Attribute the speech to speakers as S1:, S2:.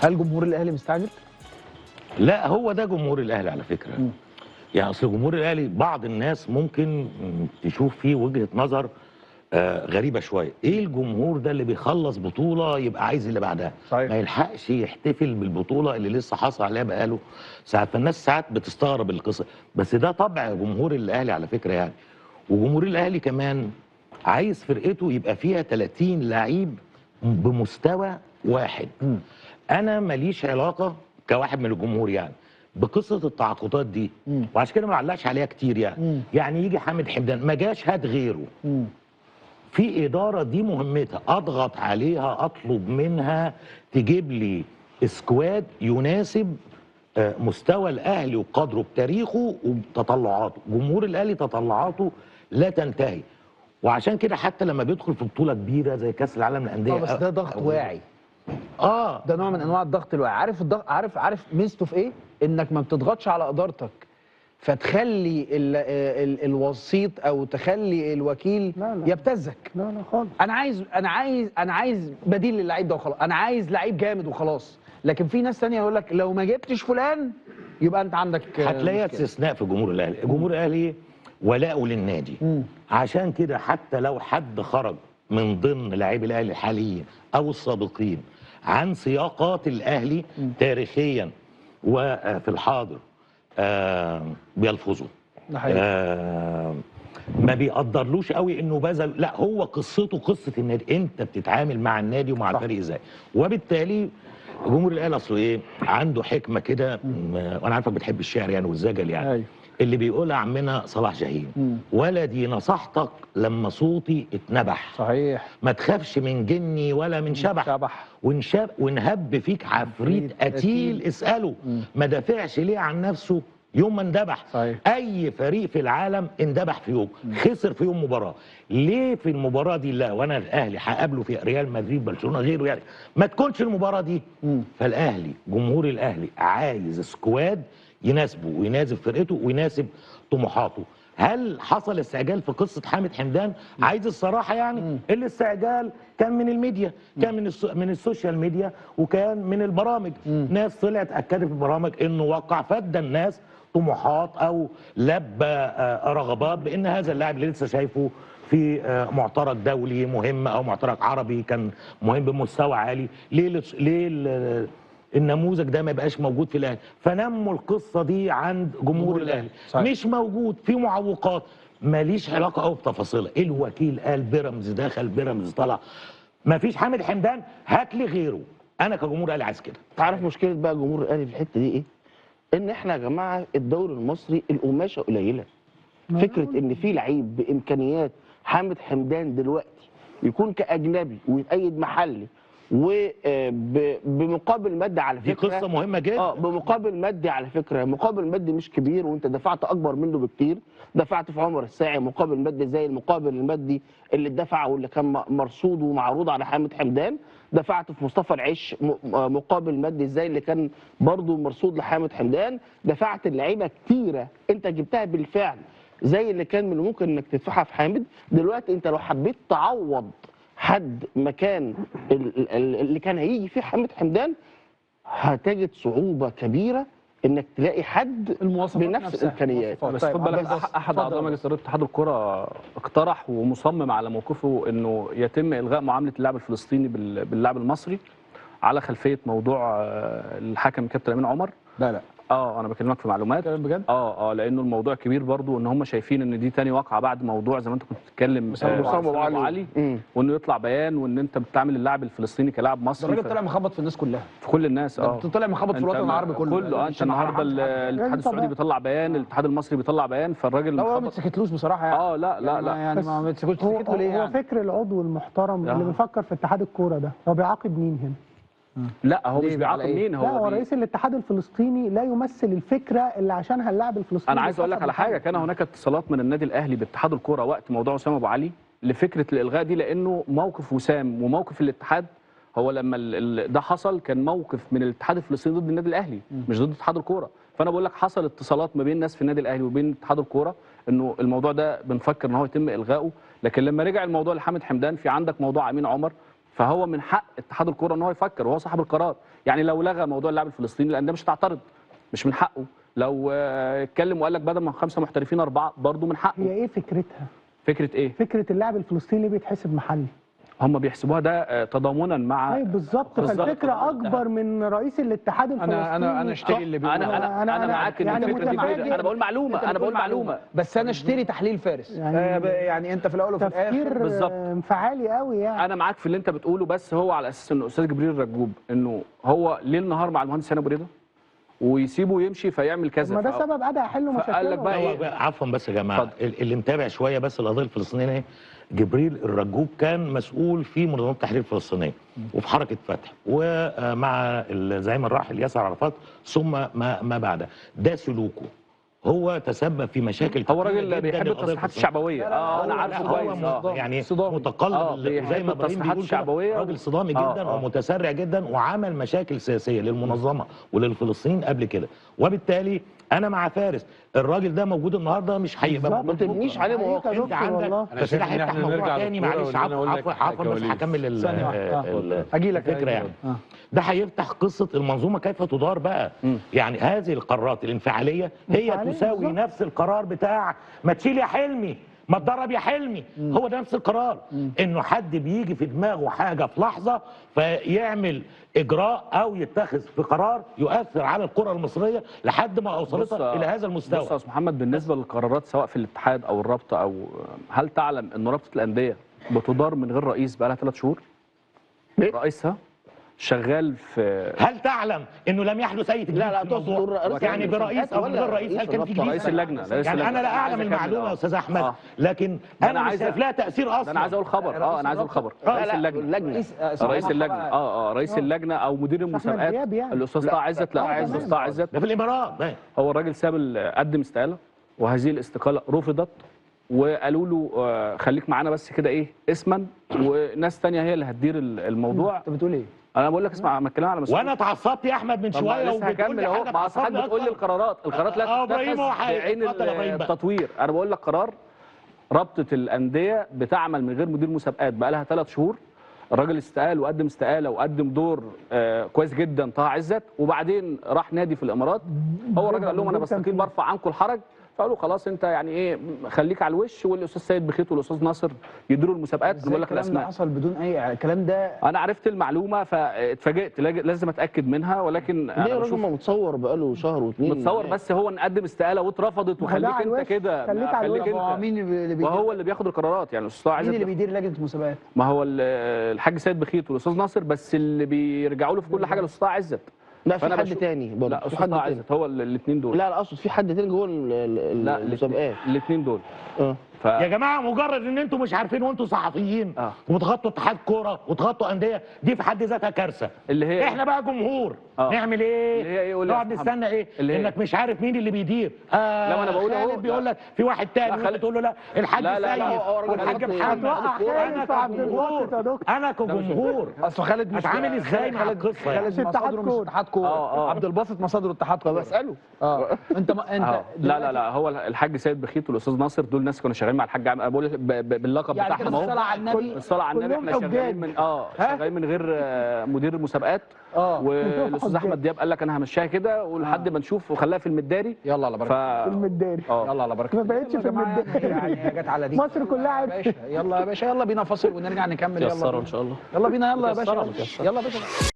S1: هل جمهور الاهلي مستعجل؟
S2: لا، هو ده جمهور الاهلي على فكره. يعني اصل جمهور الاهلي بعض الناس ممكن تشوف فيه وجهه نظر غريبه شويه. ايه الجمهور ده اللي بيخلص بطوله يبقى عايز اللي بعدها؟
S1: صحيح.
S2: ما يلحقش يحتفل بالبطوله اللي لسه حاصل عليها بقاله ساعات. فالناس ساعات بتستغرب القصه، بس ده طبع جمهور الاهلي على فكره يعني. وجمهور الاهلي كمان عايز فرقته يبقى فيها 30 لعيب بمستوى واحد. انا ماليش علاقه كواحد من الجمهور يعني بقصه التعاقدات دي، وعشان كده ما علقش عليها كتير يعني. يعني يجي حامد حمدان ما جاش، هات غيره. في اداره دي مهمتها اضغط عليها، اطلب منها تجيب لي سكواد يناسب مستوى الاهلي وقدره بتاريخه وبتطلعاته. جمهور الاهلي تطلعاته لا تنتهي، وعشان كده حتى لما بيدخل في بطوله كبيره زي كاس العالم للانديه
S1: بس ده ضغط واعي. ده نوع من انواع الضغط الواعي. عارف الضغط، عارف ميزته في ايه؟ انك ما بتضغطش على ادارتك فتخلي الوسيط او تخلي الوكيل لا يبتزك.
S3: لا خالص.
S1: انا عايز بديل للعيب ده وخلاص، انا عايز لعيب جامد وخلاص. لكن في ناس ثانيه يقول لك لو ما جبتش فلان يبقى انت عندك
S2: هتلاقي استثناء في جمهور الاهلي. جمهور الاهلي ولاءه للنادي. عشان كده حتى لو حد خرج من ضمن لاعبي الاهلي الحاليين او السابقين عن سياقات الاهلي تاريخيا وفي الحاضر بيلفظوا. ما بيقدرلوش قوي انه بذل، لا هو قصته قصه النادي. انت بتتعامل مع النادي ومع الفريق ازاي، وبالتالي جمهور الاهلي اصله ايه عنده حكمه كده. وانا عارفك بتحب الشعر يعني والزجل يعني. أيوه. اللي بيقولها عمنا صلاح جاهين، ولدي نصحتك لما صوتي اتنبح.
S1: صحيح.
S2: ما تخافش من جني ولا من شبح. ونهب فيك عفريت قتيل اساله. ما دافعش ليه عن نفسه يوم ما اندبح.
S1: صحيح.
S2: اي فريق في العالم اندبح في يوم، خسر في يوم مباراه. ليه في المباراه دي لا وانا الاهلي هقابله في ريال مدريد برشلونه غيره يعني ما تكونش المباراه دي؟ فالاهلي جمهور الاهلي عايز سكواد يناسبه ويناسب فرقته ويناسب طموحاته. هل حصل استعجال في قصه حامد حمدان؟ عايز الصراحه يعني الاستعجال كان من الميديا، كان من السوشيال ميديا، وكان من البرامج. ناس طلعت اكدت في البرامج انه وقع، فادى الناس طموحات او لبى رغبات بان هذا اللاعب اللي لسه شايفه في معترك دولي مهم او معترك عربي كان مهم بمستوى عالي، ليه النموذج ده ما يبقاش موجود في الاهلي؟ فنموا القصه دي عند جمهور الاهلي. مش موجود، في معوقات ماليش علاقه قوي بتفاصيلها. الوكيل قال بيراميدز دخل، بيراميدز طلع، ما فيش حامد حمدان، هات لي غيره. انا كجمهور اهلي عايز كده.
S4: تعرف مشكله بقى جمهور الاهلي في الحته دي ايه؟ ان احنا يا جماعه الدوري المصري القماشه قليله. فكره ان في لعيب بامكانيات حامد حمدان دلوقتي يكون كاجنبي ويتأيد محلي وبمقابل مادي على فكره،
S2: دي قصه مهمه جدا.
S4: بمقابل مادي على فكره، مقابل مادي مش كبير وانت دفعت اكبر منه بكتير. دفعت في عمر الساعي مقابل مادي زي المقابل المادي اللي اتدفع واللي كان مرصود ومعروض على حامد حمدان. دفعت في مصطفى العش مقابل مادي زي اللي كان برضه مرصود لحامد حمدان. دفعت اللعيبه كتيره انت جبتها بالفعل زي اللي كان من الممكن انك تدفعها في حامد. دلوقتي انت لو حبيت تعوض حد مكان اللي كان هيجي فيه حامد حمدان هتجد صعوبه كبيره انك تلاقي حد بنفس الامكانيات.
S5: بس خد بالك احد اعضاء مجلس اداره اتحاد الكره اقترح ومصمم على موقفه انه يتم الغاء معامله اللاعب الفلسطيني باللاعب المصري على خلفيه موضوع الحكم كابتن امين عمر.
S1: لا
S5: انا بكلمك في معلومات
S1: بجد.
S5: لانه الموضوع كبير برضو، ان هم شايفين ان دي تاني واقعه بعد موضوع زي ما انت كنت بتتكلم
S4: أبو علي
S5: وانه يطلع بيان وان انت بتعامل اللاعب الفلسطيني كلاعب مصري.
S1: الراجل طلع مخبط في الناس كلها،
S5: في كل الناس.
S1: طلع مخبط في الوطن العربي كله.
S5: انت النهارده الاتحاد السعودي بيطلع بيان، الاتحاد المصري بيطلع بيان، فالراجل
S1: لا هو ما تسكتلوش بصراحه يعني.
S5: لا
S1: يعني ما تسكتلوش ليه يعني؟
S3: هو فكر العضو المحترم اللي بيفكر في اتحاد الكوره ده هو بيعاقب مين هنا؟
S5: لا هو مش بيعاقب مين،
S3: هو رئيس الاتحاد الفلسطيني لا يمثل الفكره اللي عشانها اللاعب الفلسطيني.
S5: انا عايز اقول لك على حاجه، كان هناك اتصالات من النادي الاهلي باتحاد الكوره وقت موضوع وسام ابو علي لفكره الالغاء دي، لانه موقف وسام وموقف الاتحاد هو لما ده حصل كان موقف من الاتحاد الفلسطيني ضد النادي الاهلي مش ضد اتحاد الكوره. فانا بقول لك حصل اتصالات ما بين ناس في النادي الاهلي وبين اتحاد الكوره انه الموضوع ده بنفكر ان هو يتم الغائه. لكن لما رجع الموضوع لحامد حمدان، في عندك موضوع امين عمر، فهو من حق اتحاد الكوره ان هو يفكر وهو صاحب القرار. يعني لو لغى موضوع اللاعب الفلسطيني الانديه مش هتعترض، مش من حقه. لو اتكلم وقال لك بدل ما 5 محترفين 4 برضه من
S3: هي
S5: حقه.
S3: ايه فكرتها؟
S5: فكره ايه؟
S3: فكره اللاعب الفلسطيني ليه بيتحسب محلي؟
S5: هم بيحسبوها ده تضامنا مع
S3: طيب بالظبط، فالفكره اكبر من رئيس الاتحاد الفلسطيني.
S1: انا اشتري اللي بيقول
S5: انا معاك ان
S3: يعني
S5: فكره
S3: متفاجئ.
S5: كبيرة. انا بقول معلومه
S1: بس انا اشتري تحليل فارس يعني انت في الاول وفي الاخر
S3: تفكير
S5: بالظبط.
S3: انفعالي قوي يعني.
S5: انا معاك في اللي انت بتقوله، بس هو على اساس ان استاذ جبريل رجوب انه هو ليل نهار مع المهندس هاني ابو ريده ويسيبه يمشي فيعمل كذا.
S3: ما ده سبب ادى يحلوا
S5: فقال لك
S3: مشاكلهم.
S5: بقى
S2: هو عفوا بس يا جماعه،
S5: اتفضل.
S2: اللي متابع شويه بس القضيه الفلسطينيه ايه، جبريل الرجوب كان مسؤول في منظمه التحرير الفلسطينيه وفي حركه فتح ومع الزعيم الراحل ياسر عرفات ثم ما بعد. ده سلوكه هو تسبب في مشاكل
S5: هو
S2: كتيرة
S5: راجل
S2: جداً
S5: بيحب
S2: للقضية
S5: التصريحات
S2: الفلسطينية.
S5: الشعبويه. انا عارفه
S2: هو
S5: كويس.
S2: يعني
S1: صدامي.
S2: متقلب زي
S5: بيحب
S2: ما ابراهيم
S5: التصريحات
S2: بيقول
S5: الشعبوية
S2: كده، راجل صدامي جدا ومتسرع جدا وعمل مشاكل سياسيه للمنظمه وللفلسطينيين قبل كده. وبالتالي انا مع فارس، الراجل ده موجود النهارده مش هيبقى
S3: بالظبط.
S2: موجود
S4: ما تبنيش
S2: بكرة.
S4: عليه
S3: حقيقة
S4: مواقف.
S3: يا
S2: انت
S3: دكتور والله.
S2: عندك
S6: أنا
S2: بس
S6: شايف
S2: ده
S6: إن
S2: هيفتح
S6: إحنا
S2: موضوع
S6: نرجع
S2: تاني.
S6: للكورة
S2: معلش
S6: وإن أنا أقول لك
S2: عفوا بس
S6: كواليس.
S2: هكمل
S1: ثانية واحدة. اجي لك
S2: الفكره يعني. ده هيفتح قصه المنظومه كيف تدار بقى. يعني هذه القرارات الانفعاليه هي
S3: انفعالية
S2: تساوي
S3: بالظبط.
S2: نفس القرار بتاع ما تشيل يا حلمي ما تدرب يا حلمي. هو ده نفس القرار، انه حد بيجي في دماغه حاجه في لحظه فيعمل اجراء او يتخذ في قرار يؤثر على الكره المصريه لحد ما اوصلتها الى هذا
S5: بص يا
S2: المستوى.
S5: استاذ محمد، بالنسبه للقرارات سواء في الاتحاد او الرابطه، او هل تعلم ان رابطه الانديه بتدار من غير رئيس بقى لها 3 شهور؟
S4: ليه؟
S5: رئيسها شغال في
S2: هل تعلم انه لم يحدث اي تجديد
S4: لا
S2: في
S4: تقصد
S2: الموضوع؟
S4: رئيس
S2: يعني برئيس او من غير رئيس هل كان في جديد؟
S5: رئيس اللجنه.
S2: يعني انا لا اعلم المعلومه يا استاذ احمد، لكن
S5: ده
S2: انا مش شايف لها تاثير اصلا.
S5: ده انا عايز اقول خبر. انا عايز اقول خبر.
S4: لا،
S5: رئيس اللجنه. رئيس اللجنه رئيس اللجنه او مدير المسابقات
S3: دياب يعني.
S5: الاستاذ طه عزت. لا، الاستاذ طه عزت
S2: ده في الامارات.
S5: هو الراجل قدم استقاله، وهذه الاستقاله رفضت، وقالوا له خليك معانا بس كده ايه اسما، وناس تانية هي اللي هتدير الموضوع.
S1: انت بتقول ايه؟
S5: انا بقول لك اسمع، ما اتكلم على مسؤوليه.
S2: وانا اتعصبت يا احمد من
S5: طب
S2: شويه
S5: لسه
S2: وبتقول
S5: هكمل
S2: لي
S5: اهو.
S2: حاجه
S5: مع صحابك بتقول لي القرارات لا
S2: ابراهيم
S5: تتخذ
S2: هو
S5: بعين
S2: اتفضل يا إبراهيم بقى.
S5: التطوير. انا بقول لك قرار رابطه الانديه بتعمل من غير مدير مسابقات بقى لها 3 شهور. الراجل استقال وقدم استقاله وقدم دور كويس جدا طه عزت، وبعدين راح نادي في الامارات. هو الراجل قال لهم انا بستقيل برفع عنكم الحرج، فقالوا خلاص انت يعني ايه خليك على الوش، والاستاذ سيد بخيت والاستاذ ناصر يديروا المسابقات. انا بقول لك
S1: الكلام ده
S5: الاسماء.
S1: حصل بدون اي الكلام ده.
S5: انا عرفت المعلومه فاتفاجئت، لازم اتاكد منها، ولكن
S4: ليه
S5: انا
S4: الراجل
S5: بشوف
S4: ما متصور بقاله شهر واتنين؟
S5: متصور، بس هو نقدم استقاله واترفضت،
S3: ما هو ده
S5: وخليك
S3: على
S5: انت
S3: الوش.
S5: كده
S3: خليك على الوش.
S1: هو
S5: انت.
S1: مين اللي بيدير؟
S5: وهو اللي بياخد القرارات يعني الاستاذ
S1: مين اللي
S5: عزت.
S1: بيدير لجنه المسابقات؟
S5: ما هو الحاج سيد بخيت والاستاذ ناصر، بس اللي بيرجعوا له في كل حاجه الاستاذ عزت.
S4: لا، في
S5: فأنا
S4: حد
S5: بشوف-
S4: تاني برضه.
S5: لا
S4: في
S5: الاستاذ
S4: حد
S5: طه
S4: تاني.
S5: عزت هو الاثنين دول.
S4: لا، اقصد في حد تاني جوه
S5: لا
S4: المسابقات.
S5: الاثنين دول.
S2: يا جماعه مجرد ان انتم مش عارفين وانتم صحفيين وتغطوا اتحاد كوره وتغطوا انديه، دي في حد ذاتها كارثه.
S5: اللي هي
S2: احنا بقى جمهور نعمل ايه؟
S5: اللي هي ايه؟ قول لي يا
S2: نقعد
S5: أستاذ محمد.
S2: نستنى ايه؟
S5: اللي هي
S2: انك مش عارف مين اللي بيدير.
S5: لا، انا بقول اهو.
S2: خالد بيقول لك في واحد تاني
S5: لا،
S2: وانت تقول له لا الحاج
S5: لا، لا،
S2: سيد
S5: لا،
S4: هو راجل
S2: والحاج
S4: خالد
S2: محمد.
S3: هتوقع خالد في عبد الباسط يا دكتور.
S2: انا كجمهور
S1: اصل خالد مش
S2: هتعامل ازاي مع القصه يعني؟
S1: خالد
S3: اتحاد
S1: مصادره مش
S3: كورة.
S1: اتحاد كوره. عبد الباسط مصادره اتحاد كوره.
S4: بساله.
S1: انت
S5: لا لا، هو الحاج سيد بخيت والاستاذ ناصر دول ناس كانوا شغالين مع الحاج انا بقول باللقب
S1: يعني
S5: بتاعهم
S1: كده
S5: اهو.
S1: الصلاة على النبي.
S5: الصلاه على النبي.
S3: كلهم
S5: احنا شغالين
S3: حجاج.
S5: من شغالين من غير مدير المسابقات. والاستاذ احمد دياب قال لك انا همشيها كده ولحد ما نشوف، وخلاها في المداري.
S1: يلا على بركه
S3: فيلم الداري.
S1: يلا على بركه
S3: ما بقتش في المداري.
S1: يعني هي جت على دي.
S3: مصر كلها
S1: يا
S3: عرفت.
S1: باشا يلا يا باشا، يلا بينا فاصل ونرجع نكمل. يلا
S5: يسروا ان شاء الله.
S1: يلا بينا، يلا يا
S5: متيسرة،
S1: باشا، يلا يا باشا.